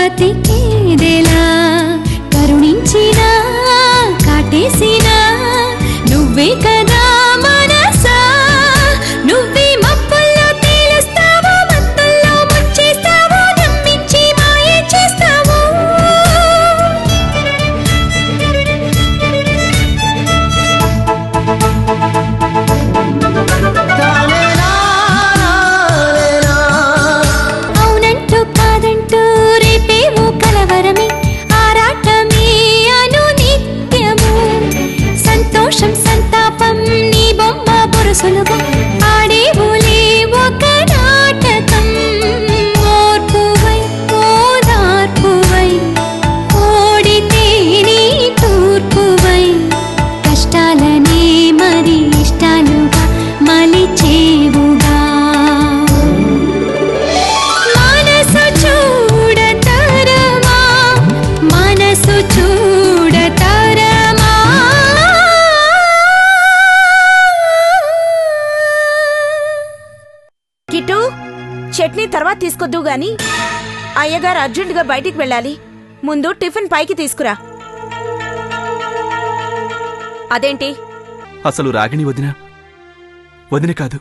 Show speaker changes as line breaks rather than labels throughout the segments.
బతికేదెలా కరుణించినా కాటేసినా నువ్వే కదా మనసా నువ్వే మబ్బుల్లో తేలుస్తావో మత్తుల్లో ముంచేస్తావో నమ్మించి మాయ చేస్తావో అవునంటూ కాదంటూ రేపేవో కలవరమే ఆరాటమే అను నిత్యము సంతోషం సంతాపం నీ బొమ్మ బొరుసులుగా ఆడేవులే ఒక నాటకం ఓర్పువై ఓదార్పువై ఓడితే నీ తూర్పువై కష్టాలనే మరి ఇష్టాలుగా మలిచేవుగా మనసు చూడతరమా మనసు చూడతరమా
కిట్టు చట్నీ తర్వాత తీసుకొద్దు గాని అయ్యగారు అర్జెంటుగా బయటికి వెళ్ళాలి. ముందు టిఫిన్ పైకి తీసుకురా. అదేంటి?
అసలు రాగిణి వదిన కాదు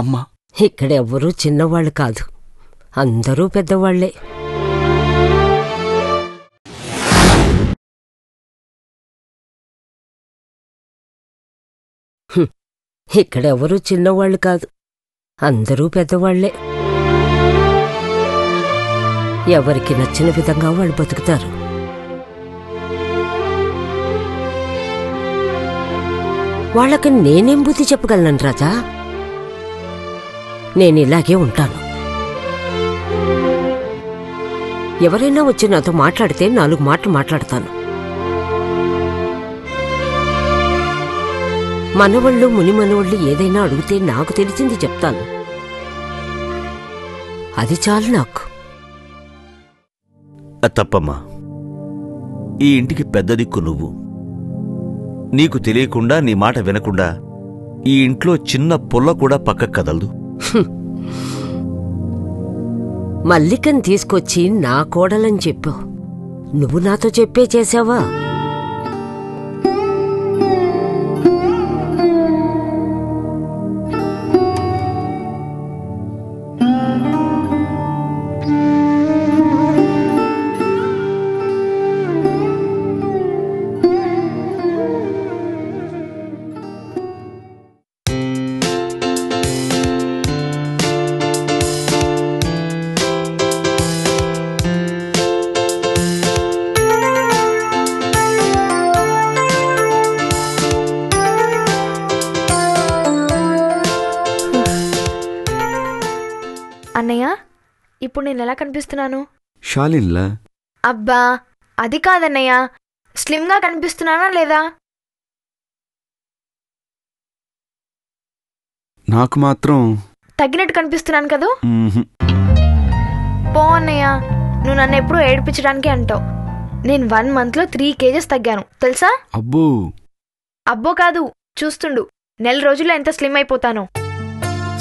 అమ్మా.
ఇక్కడెవ్వరూ చిన్నవాళ్ళు కాదు, అందరూ పెద్దవాళ్లే. ఇక్కడెవరూ చిన్నవాళ్ళు కాదు, అందరూ పెద్దవాళ్లే. ఎవరికి నచ్చిన విధంగా వాళ్ళు బతుకుతారు. వాళ్ళకి నేనేం బుద్ధి చెప్పగలను రాజా? నేనిలాగే ఉంటాను. ఎవరైనా వచ్చి నాతో మాట్లాడితే 4 మాటలు మాట్లాడతాను. మనవళ్ళు మునిమనవళ్ళు ఏదైనా అడిగితే నాకు తెలిసింది చెప్తాను. అది చాలు నాకు.
తప్పమ్మా, ఈ ఇంటికి పెద్ద దిక్కు నువ్వు. నీకు తెలియకుండా నీ మాట వినకుండా ఈ ఇంట్లో చిన్న పుల్ల కూడా పక్కకు కదలదు.
మల్లికని తీసుకొచ్చి నా కోడలని చెప్పావు. నువ్వు నాతో చెప్పే చేశావా?
అన్నయ్య, ఇప్పుడు నేను ఎలా కనిపిస్తున్నాను?
షాలిన్లా?
అబ్బా, అది కాదన్నయ్య, స్లిమ్గా కనిపిస్తున్నానా లేదా?
నాకు మాత్రం
తగ్గినట్టు కనిపిస్తున్నాను కదూ? పో అన్నయ్య, నువ్వు నన్ను ఎప్పుడూ ఏడిపించడానికి అంటావు. నేను 1 monthలో 3 kgs తగ్గాను తెలుసా?
అబ్బో
అబ్బో కాదు, చూస్తుండు, 4 రోజుల్లో ఎంత స్లిమ్ అయిపోతాను.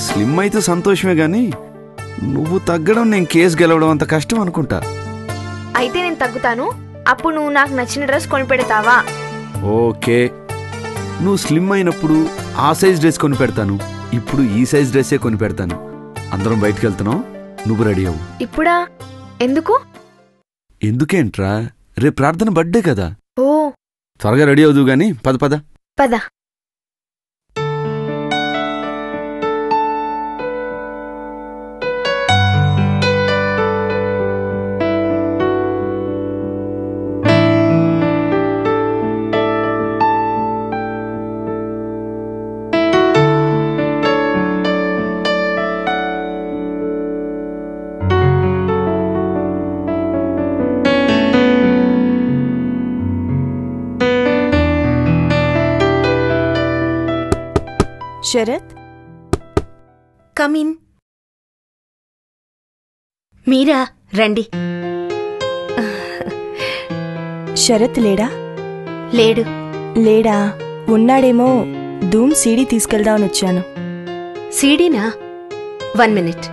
స్లిమ్ అయితే సంతోషమే గాని నువ్వు తగ్గడం నేను కేసు గెలవడం అంత కష్టం అనుకుంటా.
అయితే నేను తగ్గుతాను, అప్పుడు నువ్వు నాకు నచ్చిన డ్రెస్ కొనిపెడతావా?
ఓకే, నువ్వు స్లిమ్ అయినప్పుడు ఆ సైజ్ డ్రెస్ కొని పెడతాను, ఇప్పుడు ఈ సైజ్ డ్రెస్సే కొని పెడతాను. అందరం బయటికి వెళ్తున్నాం, నువ్వు రెడీ అవ్వు.
ఇప్పుడా? ఎందుకు?
ఎందుకేంట్రా, రేపు ప్రార్థన బర్త్డే కదా.
ఓ,
త్వరగా రెడీ అవుదు గాని పద పద
పద.
శరత్, కమిన్. మీరా, రండి.
శరత్ లేడా?
లేడు.
లేడా? ఉన్నాడేమో. ధూమ్ సీడీ తీసుకెళ్దామని వచ్చాను.
సీడీనా? 1 minute.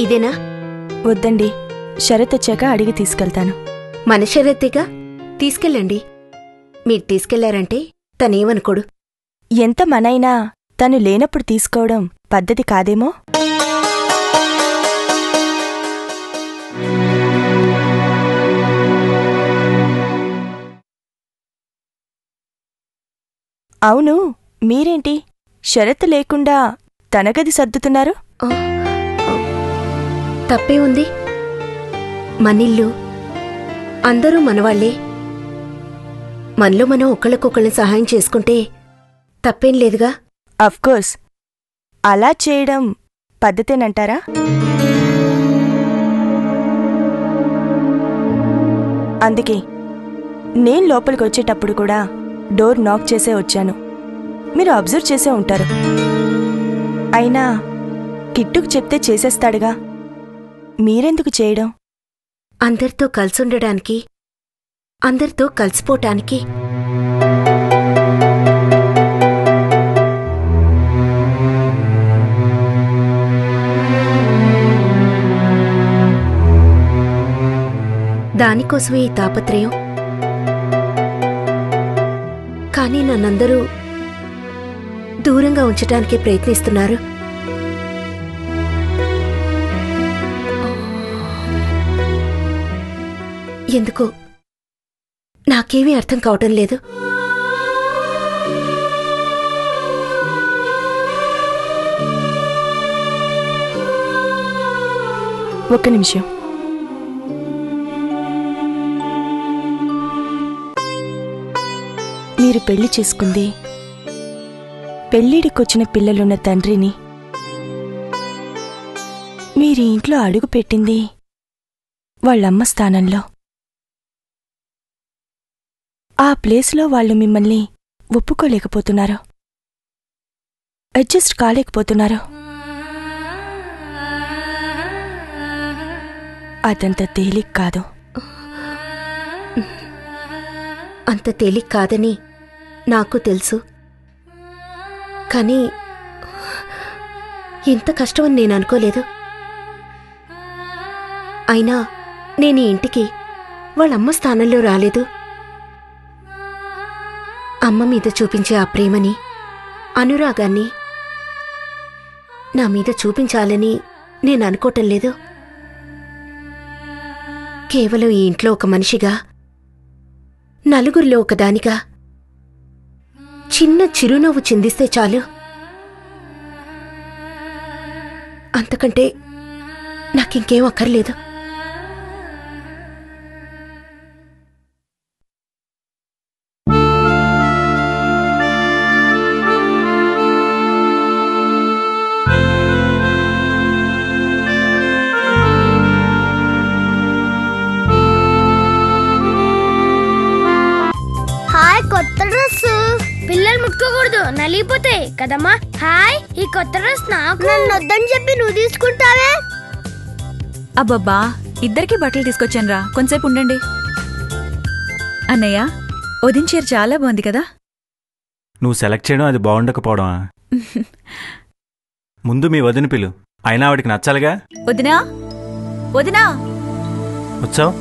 ఇదేనా?
వద్దండి, శరత్ వచ్చాక అడిగి తీసుకెళ్తాను.
మన షరతేగా, తీసుకెళ్ళండి. మీరు తీసుకెళ్లారంటే తనేమనుకోడు.
ఎంత మనైనా తను లేనప్పుడు తీసుకోవడం పద్ధతి కాదేమో. అవును, మీరేంటి షరత్ లేకుండా తన గది సర్దుతున్నారు?
తప్పే ఉంది. మనిల్లు, అందరూ మనవాళ్లే. మనలో మనం ఒకళ్ళకొకళ్ళని సహాయం చేసుకుంటే తప్పేం లేదుగా.
అఫ్కోర్స్, అలా చేయడం పద్ధతేనంటారా? అందుకే నేను లోపలికి వచ్చేటప్పుడు కూడా డోర్ నాక్ చేసే వచ్చాను. మీరు అబ్జర్వ్ చేసే ఉంటారు. అయినా కిట్టుకు చెప్తే చేసేస్తాడుగా, మీరెందుకు చేయడం?
అందరితో కలిసుండడానికి, అందరితో కలిసిపోటానికి. దానికోసమే ఈ తాపత్రయం. కానీ నన్నందరూ దూరంగా ఉంచటానికే ప్రయత్నిస్తున్నారు. ఎందుకో నాకేమీ అర్థం కావటం లేదు.
ఒక్క నిమిషం. మీరు పెళ్లి చేసుకుంది పెళ్ళిడికొచ్చిన పిల్లలున్న తండ్రిని. మీరీ ఇంట్లో అడుగు పెట్టింది వాళ్ళమ్మ స్థానంలో. ఆ ప్లేస్లో వాళ్ళు మిమ్మల్ని ఒప్పుకోలేకపోతున్నారు, అడ్జస్ట్ కాలేకపోతున్నారు. అదంత తేలిక కాదు.
అంత తేలిక కాదని నాకు తెలుసు. కానీ ఇంత కష్టమని నేను అనుకోలేదు. అయినా నేను ఈ ఇంటికి వాళ్ళమ్మ స్థానంలో రాలేదు. అమ్మ మీద చూపించే ఆ ప్రేమని, అనురాగాన్ని నా మీద చూపించాలని నేను అనుకోవటం లేదు. కేవలం ఈ ఇంట్లో ఒక మనిషిగా, నలుగురిలో ఒకదానిగా చిన్న చిరునవ్వు చిందిస్తే చాలు. అంతకంటే నాకింకేం అక్కర్లేదు.
హాయ్, కొత్త డ్రెస్. పిల్లలు ముట్టుకోకూడదు, నలిగిపోతాయి కదమ్మా. హాయ్, ఈ కొత్త డ్రెస్ నాకు. నన్ను వద్దని చెప్పి నువ్వు తీసుకుంటావే.
అబ్బబ్బా, ఇద్దరికి బట్టలు తీసుకొచ్చానురా, కొంచెంసేపు ఉండండి. అన్నయ్య, వదిన చీర చాలా బాగుంది కదా.
నువ్వు సెలెక్ట్ చేయడం అది బాగుండకపోవడమా? ముందు మీ వదిన పిలు, అయినా ఆవిడికి నచ్చాలిగా.
వదినా, వదినా.
వచ్చావు,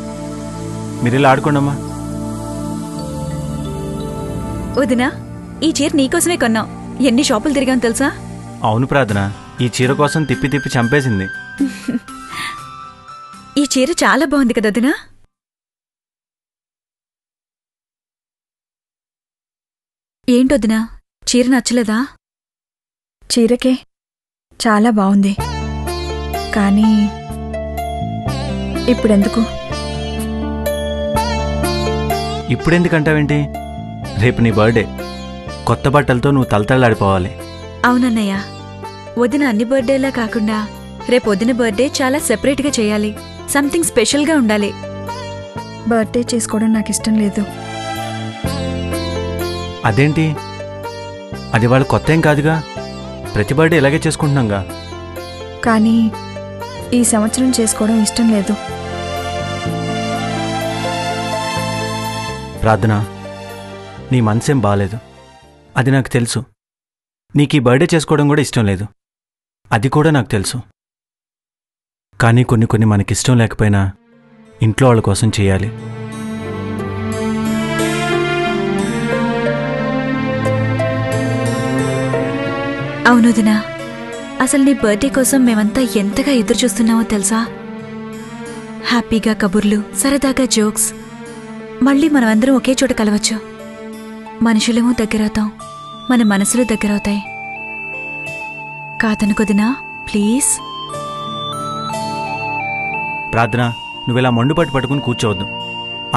మీరిలా ఆడుకోండమ్మా.
వదినా, ఈ చీర నీకోసమే కొన్నాం. ఎన్ని షాపులు తిరిగాం తెలుసా?
అవును ప్రార్థన, ఈ చీర కోసం తిప్పి తిప్పి చంపేసింది.
ఈ చీర చాలా బాగుంది కదా వదినా. ఏంటొదినా, చీర నచ్చలేదా?
చీరకే చాలా బాగుంది, కానీ ఇప్పుడెందుకు?
ఇప్పుడెందుకంటావేంటి? రేపు నీ బర్త్డే, కొత్త బట్టలతో నువ్వు తలతళ్ళాడిపోవాలి.
అవునన్నయ్య, వదిన అన్ని బర్త్డేలా కాకుండా రేపు వదిన బర్త్డే చాలా సెపరేట్గా చేయాలి. సంథింగ్ స్పెషల్గా ఉండాలి.
బర్త్డే చేసుకోవడం నాకు ఇష్టం లేదు.
అదేంటి? అది వాళ్ళు కొత్త ఏం కాదుగా, ప్రతి బర్త్డే ఇలాగే చేసుకుంటున్నాంగా.
కానీ ఈ సంవత్సరం చేసుకోవడం ఇష్టం లేదు.
ప్రార్థన, నీ మనసేం బాలేదు, అది నాకు తెలుసు. నీకు ఈ బర్త్డే చేసుకోవడం కూడా ఇష్టం లేదు, అది కూడా నాకు తెలుసు. కానీ కొన్ని మనకిష్టం లేకపోయినా ఇంట్లో వాళ్ళ కోసం చేయాలి.
అవును వదినా, అసలు నీ బర్త్డే కోసం మేమంతా ఎంతగా ఎదురు చూస్తున్నామో తెలుసా? హ్యాపీగా కబుర్లు, సరదాగా జోక్స్. మళ్ళీ మనమందరం ఒకే చోట కలవచ్చు. మనుషులేమో దగ్గరవుతాం, మన మనసులు దగ్గరవుతాయి. కాదనుకొదినా, ప్లీజ్.
ప్రార్థన, నువ్విలా మండుపట్టు పట్టుకుని కూర్చోవద్దు.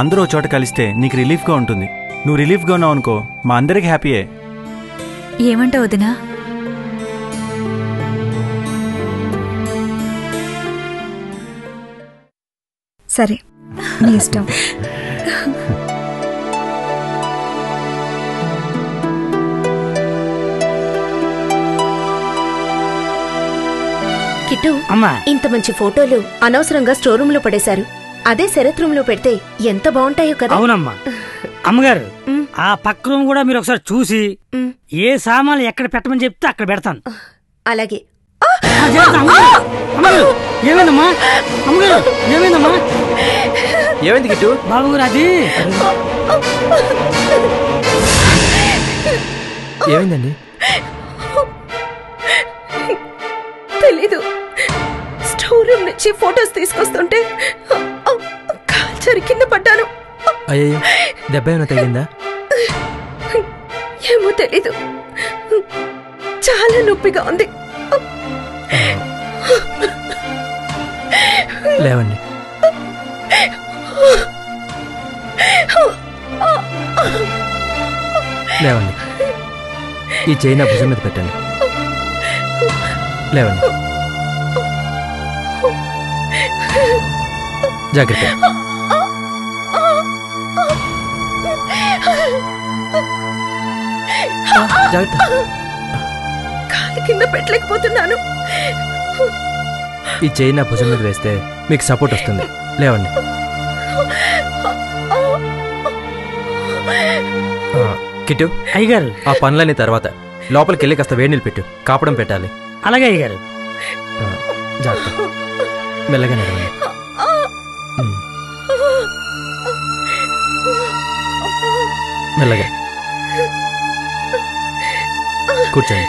అందరూ చోట కలిస్తే నీకు రిలీఫ్గా ఉంటుంది. నువ్వు రిలీఫ్గా ఉన్నావు అనుకో, మా అందరికి హ్యాపీయే.
ఏమంటావు వదినా?
సరే, నీ ఇష్టం.
కిట్టు, ఇంత మంచి ఫోటోలు అనవసరంగా స్టోర్ రూమ్ లో పడేశారు. అదే శరత్ రూమ్ లో పెడితే ఎంత బాగుంటాయో కదా.
అవునమ్మా. అమ్మగారు, ఆ పక్క రూమ్ కూడా మీరు ఒకసారి చూసి ఏ సామాన్లు ఎక్కడ పెట్టమని చెప్తే అక్కడ పెడతాను.
అలాగే.
ఏమైందమ్మా? అమ్మగారు, ఏమైందమ్మా?
ఏమైంది కిట్టు?
బాబు గారు, అది
ఏమైందండి?
తెలీదు. స్టోర్ రూమ్ నుంచి ఫోటోస్ తీసుకొస్తుంటే కాల్చరి కింద పడ్డాను.
అయ్యో, దెబ్బ ఏమైనా తగిలిందా?
ఏమో తెలీదు. చాలా నొప్పిగా ఉంది.
లేవండి. లేవండి. ఈ చెయ్యి నా భుజం మీద పెట్టండి. లేవండి. జాగ్రత్త. జాగ్రత్త.
కాలు కింద పెట్టలేకపోతున్నాను.
ఈ చెయ్యి నా భుజం మీద వేస్తే మీకు సపోర్ట్ వస్తుంది. లేవండి. కిట్టు,
అయ్యగారు,
ఆ పనులన్నీ తర్వాత లోపలికి వెళ్ళి కాస్త వేడి నీళ్ళు పెట్టు. కాపడం పెట్టాలి.
అలాగే అయ్యగారు.
జాగ్రత్త. మెల్లగా నడవండి. మెల్లగా కూర్చోండి.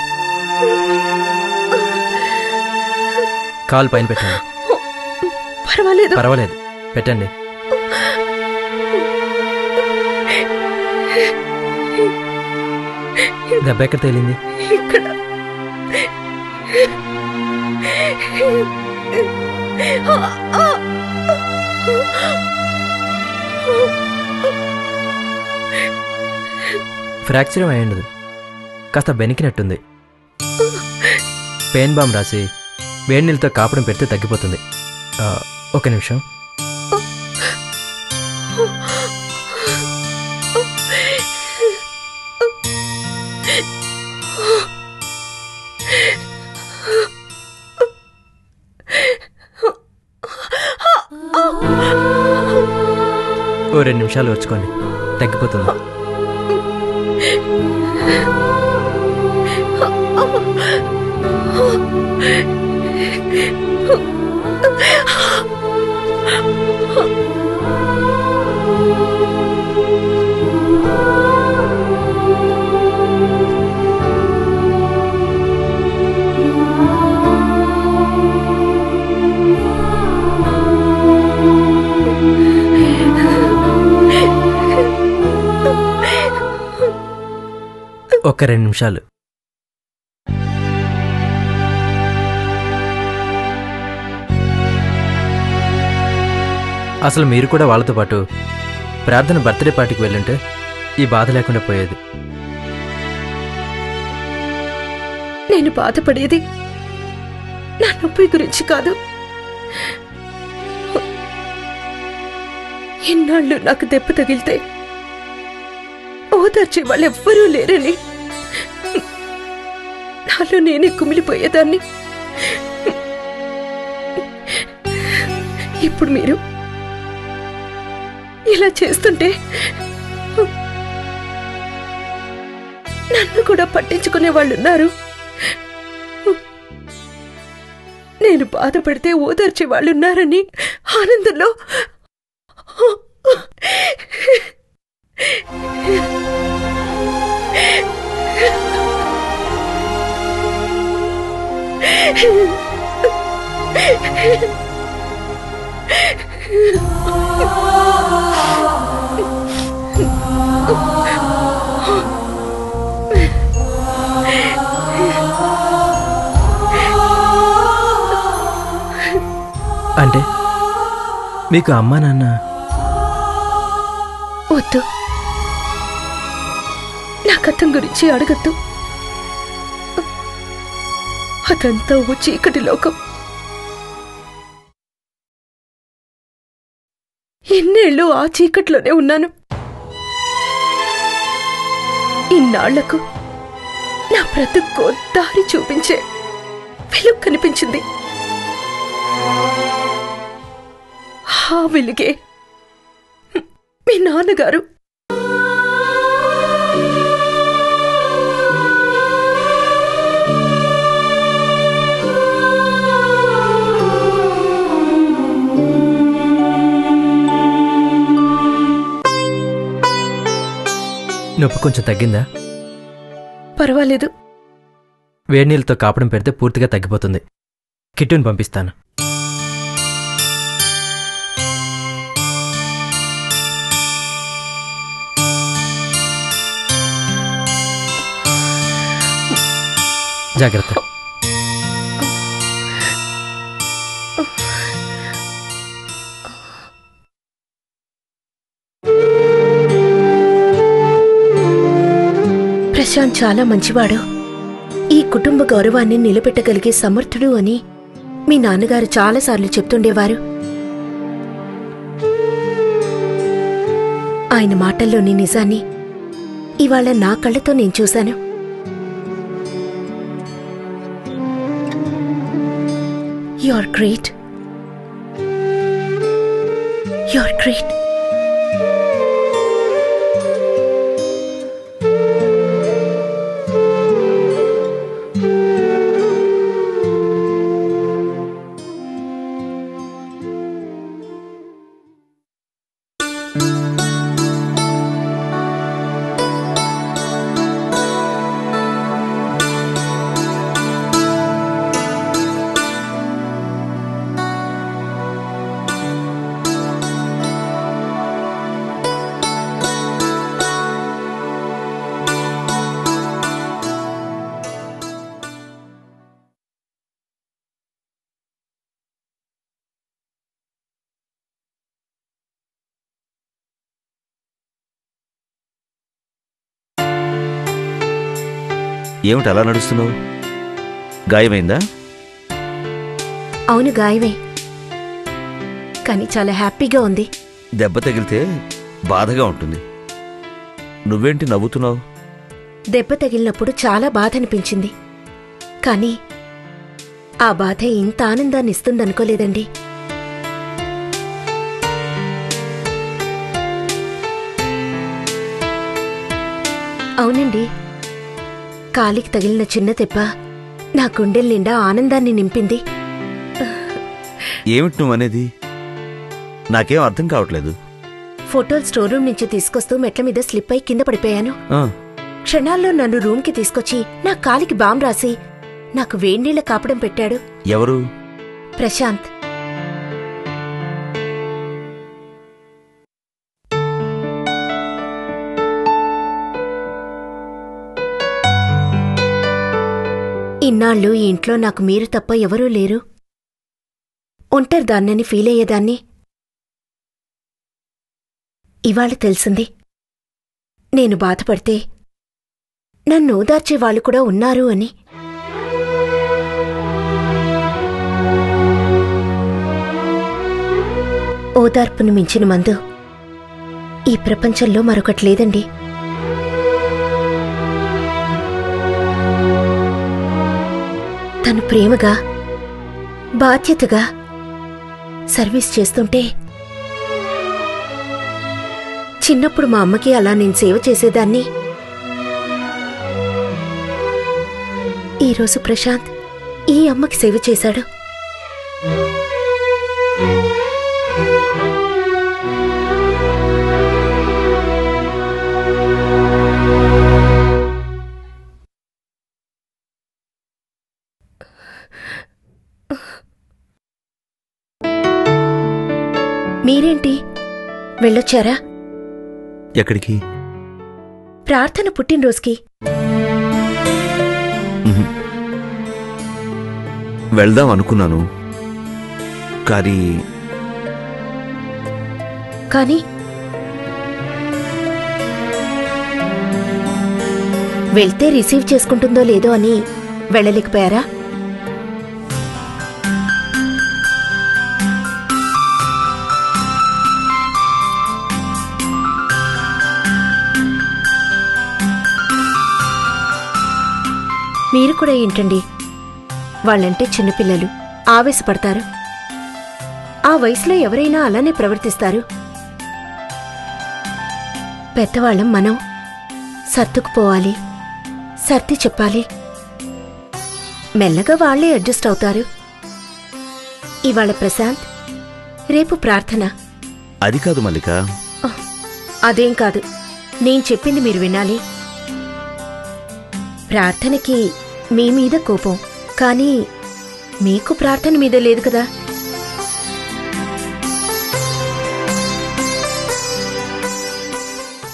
కాలు పైన పెట్టండి.
పర్వాలేదు.
పర్వాలేదు, పెట్టండి. దెబ్బ ఎక్కడ తేలింది?
ఇక్కడ.
ఫ్రాక్చర్ అయి ఉండదు, కాస్త బెనికినట్టుంది. పెయిన్ బామ్ రాసి వేడి నీళ్ళతో కాపడం పెడితే తగ్గిపోతుంది. ఒక నిమిషం. ఓ 2 నిమిషాలు వచ్చుకోండి, తగ్గిపోతుంది. ఒక 2 నిమిషాలు. అసలు మీరు కూడా వాళ్ళతో పాటు ప్రార్థన బర్త్డే పార్టీకి వెళ్ళుంటే ఈ బాధ లేకుండా పోయేది.
నేను బాధపడేది నా నొప్పి గురించి కాదు. ఎన్నాళ్ళు నాకు దెబ్బ తగిలితే ఓదార్చే వాళ్ళు ఎవ్వరూ లేరని నాలో నేనే కుమిలిపోయేదాన్ని. ఇప్పుడు మీరు ఇలా చేస్తుంటే నన్ను కూడా పట్టించుకునే వాళ్ళున్నారు.
నేను బాధపడితే ఓదార్చే వాళ్ళున్నారని ఆనందంలో
అంటే మీకు అమ్మా నాన్న
వద్దు, నా కథం గురించి అడగద్దు. అదంతా ఓ చీకటి లోకం. ఎన్నేళ్ళు ఆ చీకట్లోనే ఉన్నాను. ఇన్నాళ్లకు నా బ్రతుక్కో దారి చూపించే వెలుగు కనిపించింది. ఆ వెలుగే మీ నాన్నగారు.
నొప్పి కొంచెం తగ్గిందా?
పర్వాలేదు.
వేడి నీళ్ళతో కాపడం పెడితే పూర్తిగా తగ్గిపోతుంది. కిట్టుని పంపిస్తాను. జాగ్రత్త.
ప్రశాంత్ చాలా మంచివాడు. ఈ కుటుంబ గౌరవాన్ని నిలబెట్టగలిగే సమర్థుడు అని మీ నాన్నగారు చాలాసార్లు చెప్తుండేవారు. ఆయన మాటల్లోని నిజాన్ని ఇవాళ నా కళ్ళతో నేను చూశాను. You're great. You're great.
ఏమిటి అలా నడుస్తున్నావు? గాయమైందా?
అవును, గాయమే. కానీ చాలా హ్యాపీగా ఉంది.
దెబ్బ తగిలితే బాధగా ఉంటుంది. నువ్వేంటి నవ్వుతున్నావు?
దెబ్బ తగిలినప్పుడు చాలా బాధ అనిపించింది. కానీ ఆ బాధ ఇంత ఆనందాన్ని ఇస్తుందనుకోలేదండి. అవునండి, కాలికి తగిలిన చిన్న దెబ్బ నా గుండెల నిండా ఆనందాన్ని నింపింది.
ఏమిటి నువ్వనేది? నాకేం అర్థం కావట్లేదు.
ఫోటోలు స్టోర్ రూమ్ నుంచి తీసుకొస్తూ మెట్ల మీద స్లిప్ అయి కింద పడిపోయాను. క్షణాల్లో నన్ను రూమ్కి తీసుకొచ్చి నా కాలికి బాంబు రాసి నాకు వేడినీళ్ల కాపడం పెట్టాడు.
ఎవరు?
ప్రశాంత్. ఇన్నాళ్ళు ఈ ఇంట్లో నాకు మీరు తప్ప ఎవరూ లేరు. ఒంటరిదాన్నని ఫీల్ అయ్యేదాన్ని. ఇవాళ తెలిసింది, నేను బాధపడితే నన్ను ఓదార్చేవాళ్లు కూడా ఉన్నారు అని. ఓదార్పును మించిన మందు ఈ ప్రపంచంలో మరొకటి లేదండి. తను ప్రేమగా, బాధ్యతగా సర్వీస్ చేస్తుంటే చిన్నప్పుడు మా అమ్మకి అలా నేను సేవ చేసేదాన్ని. ఈరోజు ప్రశాంత్ ఈ అమ్మకి సేవ చేశాడు. వెళ్ళొచ్చారా?
ఎక్కడికి?
ప్రార్థన పుట్టినరోజుకి.
వెళ్దాం అనుకున్నాను, కానీ
వెళ్తే రిసీవ్ చేసుకుంటుందో లేదో అని వెళ్ళలేకపోయారా? మీరు కూడా ఏంటండి, వాళ్ళంటే చిన్నపిల్లలు, ఆవేశపడతారు. ఆ వయసులో ఎవరైనా అలానే ప్రవర్తిస్తారు. పెద్దవాళ్ళం మనం సర్దుకుపోవాలి, సర్ది చెప్పాలి. మెల్లగా వాళ్లే అడ్జస్ట్ అవుతారు. ఇవాళ ప్రశాంత్, రేపు ప్రార్థన.
అది కాదు మల్లిక.
అదేం కాదు, నేను చెప్పింది మీరు వినాలి. ప్రార్థనకి మీ మీద కోపం, కానీ మీకు ప్రార్థన మీద లేదు కదా.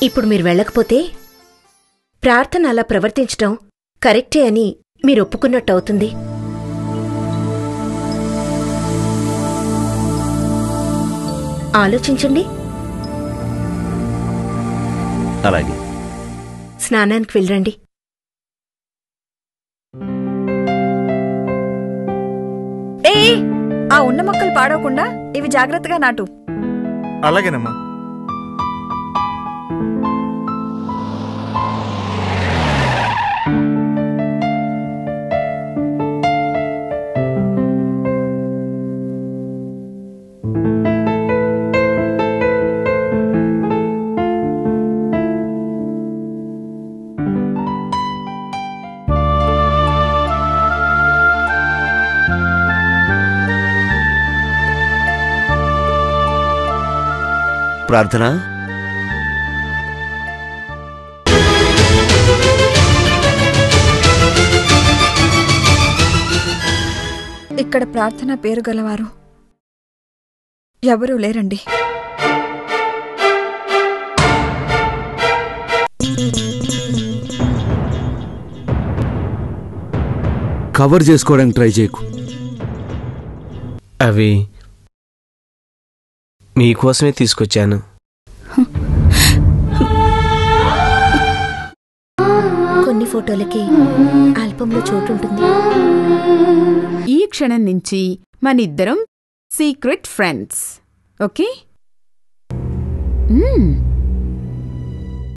ఇప్పుడు మీరు వెళ్ళకపోతే ప్రార్థన అలా ప్రవర్తించటం కరెక్టే అని మీరు ఒప్పుకున్నట్టు అవుతుంది. ఆలోచించండి.
అలాగే.
స్నానానికి వెళ్ళండి.
ఆ ఉన్న మొక్కలు పాడవకుండా ఇవి జాగ్రత్తగా నాటు.
అలాగేనమ్మా.
ప్రార్థన,
ఇక్కడ ప్రార్థన పేరు గలవారు ఎవరూ లేరండి.
కవర్ చేసుకోవడానికి ట్రై చేయకు.
అవి మీకోసమే తీసుకొచ్చాను.
కొన్ని ఫోటోలకి ఆల్బంలో చోటుంటుంది.
ఈ క్షణం నుంచి మనిద్దరం సీక్రెట్ ఫ్రెండ్స్. ఓకే?